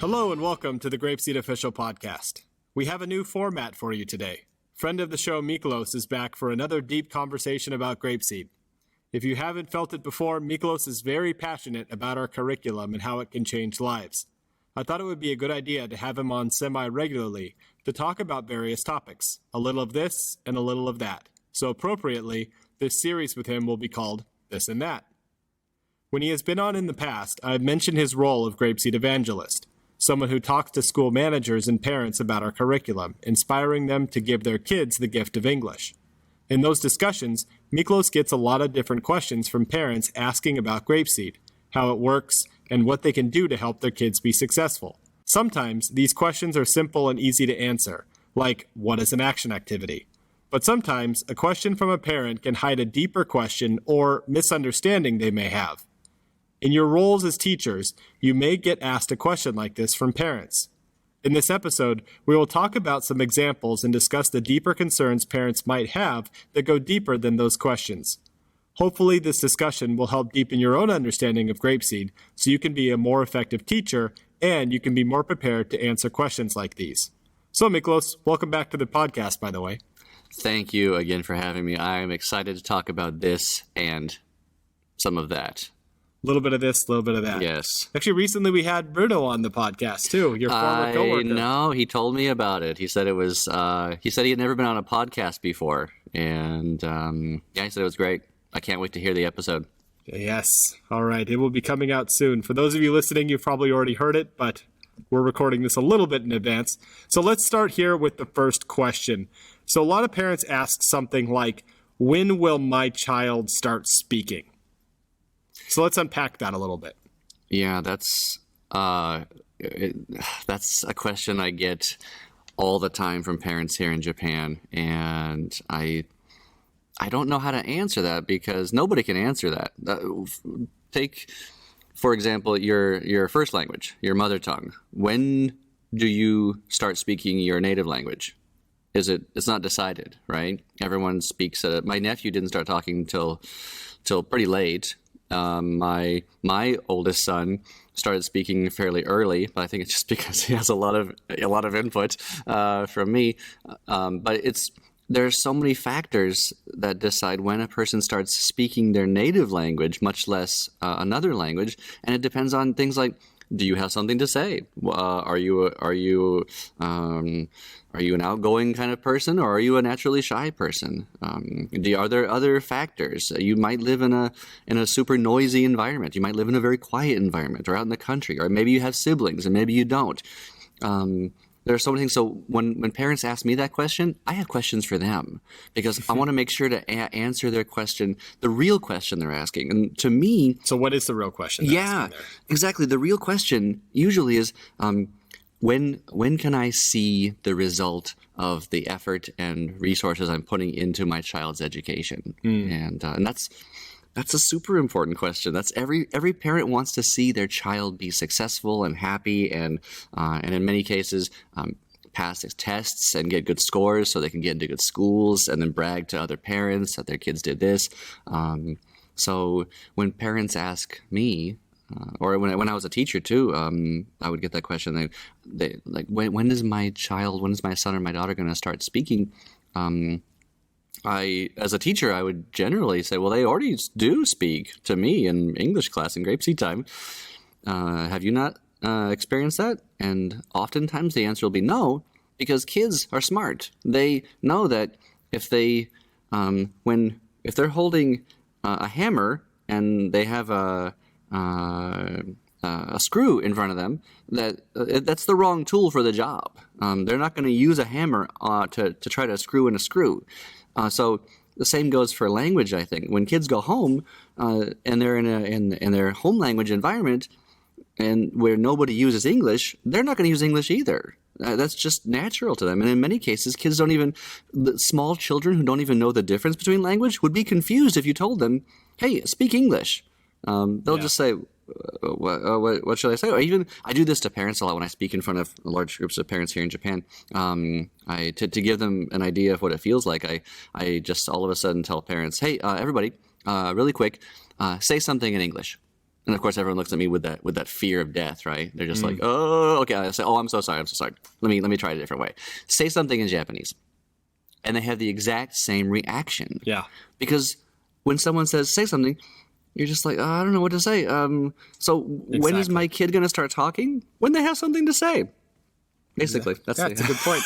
Hello and welcome to the GrapeSEED Official Podcast. We have a new format for you today. Friend of the show Miklos is back for another deep conversation about grapeseed. If you haven't felt it before, Miklos is very passionate about our curriculum and how it can change lives. I thought it would be a good idea to have him on semi-regularly to talk about various topics, a little of this and a little of that. So appropriately, this series with him will be called This and That. When he has been on in the past, I've mentioned his role of grapeseed evangelist, someone who talks to school managers and parents about our curriculum, inspiring them to give their kids the gift of English. In those discussions, Miklos gets a lot of different questions from parents asking about grapeseed, how it works, and what they can do to help their kids be successful. Sometimes these questions are simple and easy to answer, like what is an action activity? But sometimes a question from a parent can hide a deeper question or misunderstanding they may have. In your roles as teachers, you may get asked a question like this from parents. In this episode, we will talk about some examples and discuss the deeper concerns parents might have that go deeper than those questions. Hopefully, this discussion will help deepen your own understanding of grapeseed so you can be a more effective teacher and you can be more prepared to answer questions like these. So, Miklos, welcome back to the podcast, by the way. Thank you again for having me. I'm excited to talk about this and some of that. A little bit of this, a little bit of that. Yes. Actually, recently we had Bruno on the podcast, too, your former coworker. I know. He told me about it. He said it was, he said he had never been on a podcast before. And, he said it was great. I can't wait to hear the episode. Yes. All right. It will be coming out soon. For those of you listening, you've probably already heard it, but we're recording this a little bit in advance. So let's start here with the first question. So a lot of parents ask something like, when will my child start speaking? So let's unpack that a little bit. Yeah, that's a question I get all the time from parents here in Japan, and I don't know how to answer that because nobody can answer that. Take, for example, your first language, your mother tongue. When do you start speaking your native language? It's not decided, right? Everyone speaks my nephew didn't start talking until pretty late. My oldest son started speaking fairly early, but I think it's just because he has a lot of input from me. But there are so many factors that decide when a person starts speaking their native language, much less another language, and it depends on things like, do you have something to say? Are you an outgoing kind of person, or are you a naturally shy person? Are there other factors? You might live in a super noisy environment. You might live in a very quiet environment, or out in the country, or maybe you have siblings and maybe you don't. There are so many things. So when parents ask me that question, I have questions for them because I want to make sure to answer their question, the real question they're asking. And to me... So what is the real question? Yeah, exactly. The real question usually is, when can I see the result of the effort and resources I'm putting into my child's education? And that's a super important question. That's every parent wants to see their child be successful and happy, and in many cases pass tests and get good scores so they can get into good schools and then brag to other parents that their kids did this. So when parents ask me, or when I was a teacher too, I would get that question. They like, when is my son or my daughter going to start speaking? As a teacher, I would generally say, well, they already do speak to me in English class in grapeseed time. Have you not experienced that? And oftentimes the answer will be no, because kids are smart. They know that if they're holding a hammer and they have a screw in front of them, that's the wrong tool for the job. They're not going to use a hammer to try to screw in a screw. So the same goes for language, I think. When kids go home and they're in their home language environment and where nobody uses English, they're not going to use English either. That's just natural to them. And in many cases, small children who don't even know the difference between language would be confused if you told them, hey, speak English. They'll just say, what should I say? Or even I do this to parents a lot when I speak in front of large groups of parents here in Japan. To give them an idea of what it feels like, I just all of a sudden tell parents, hey, everybody, really quick, say something in English. And of course, everyone looks at me with that fear of death, right? They're just like, oh, okay. I say, oh, I'm so sorry. Let me try it a different way. Say something in Japanese. And they have the exact same reaction. Yeah. Because when someone says, say something, you're just like, oh, I don't know what to say. So when is my kid going to start talking? When they have something to say. Basically. That's a good point.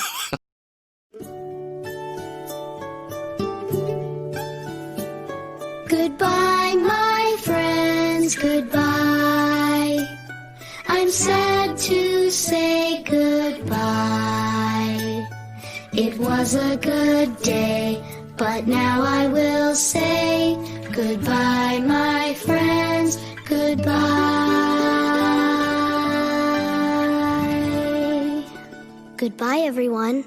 Goodbye, my friends, goodbye. I'm sad to say goodbye. It was a good day, but now I will say goodbye, my friends, goodbye. Goodbye, everyone.